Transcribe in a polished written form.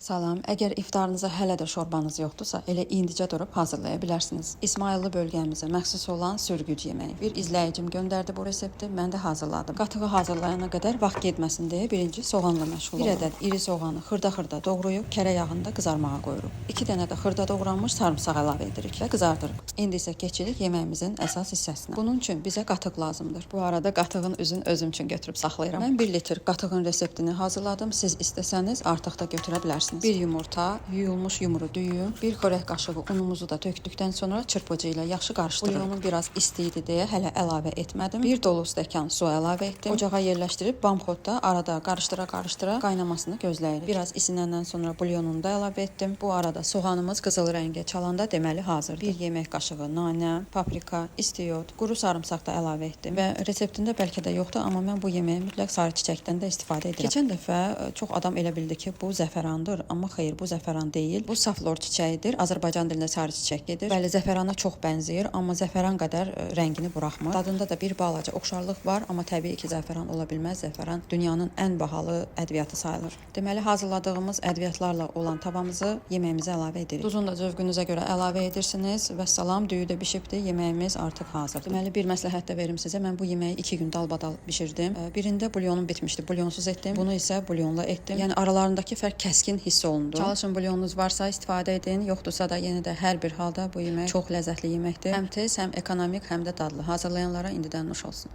Salam, əgər iftarınıza hələ də şorbanız yoxdursa, elə indicə durub hazırlaya bilərsiniz. İsmayıllı bölgəmizə məxsus olan sürgüc yeməyi. Bir izləyicim göndərdi bu resepti, mən də hazırladım. Qatığı hazırlayana qədər vaxt getməsin deyə birinci soğanla məşğul oldum. Bir ədəd iri soğanı xırda-xırda doğrayıb kərə yağında qızarmağa qoyuruq. 2 dənə də xırda doğranmış sarımsaq əlavə edirik və qızardırıq. İndi isə keçirik yeməyimizin əsas hissəsinə. Bunun üçün bizə qatıq lazımdır. Bu arada qatığın üzün özüm üçün götürüb saxlayıram. Mən 1 litr qatığın reseptini hazırladım. Siz istəsəniz artıq da götürə bilərsiniz. Bir yumurta, yuyulmuş yumru düyü, bir xörək qaşığı unumuzu da tökdükdən sonra çırpıcı ilə yaxşı qarışdırırıq. Bulyonum biraz isti idi deyə hələ əlavə etmədim. Bir dolu stəkan su əlavə etdim. Ocağa yerləşdirib bamxodda arada qarışdıra-qarışdıra qaynamasını gözləyirik. Biraz isinəndən sonra bulyonunu da əlavə etdim. Bu arada soğanımız qızıl rəngə çalanda deməli hazırdır. Bir yemək qaşığı nanə, paprika, istiyot, quru sarımsaq da əlavə etdim və reseptində bəlkə də yoxdur, amma mən bu yeməyə mütləq sarı çiçəkdən də istifadə edirəm. Keçən dəfə çox adam elə bildi ki, bu zəfərandır. Amma xeyr, bu zəfəran deyil. Bu saf lor çiçəyidir. Azərbaycan dilində sarı çiçək gedir. Bəli, zəfərana çox bənzəyir, amma zəfəran qədər rəngini buraxmır. Dadında da bir balaca oxşarlıq var, amma təbii ki, zəfəran ola bilməz. Zəfəran dünyanın ən bahalı ədviyyatı sayılır. Deməli, hazırladığımız ədviyyatlarla olan tavamızı yeməyimizə əlavə edirik. Duzunu da zövqünüzə görə əlavə edirsiniz və salam düyü də bişibdir. Yeməyimiz artıq hazırdır. Deməli, bir məsləhət də verim sizə. Mən bu yeməyi 2 gün dalbadal bişirdim. Birində bulyonum bitmişdi. Bulyonsuz etdim. Bunu isə bulyonla etdim. Yəni aralarındakı fərq kəskin hiss olundu. Çalışın bulyonunuz varsa istifadə edin, yoxdursa da yenə də hər bir halda bu yemək çox ləzzətli yeməkdir. Həm tez, həm ekonomik, həm də dadlı. Hazırlayanlara indidən nuş olsun.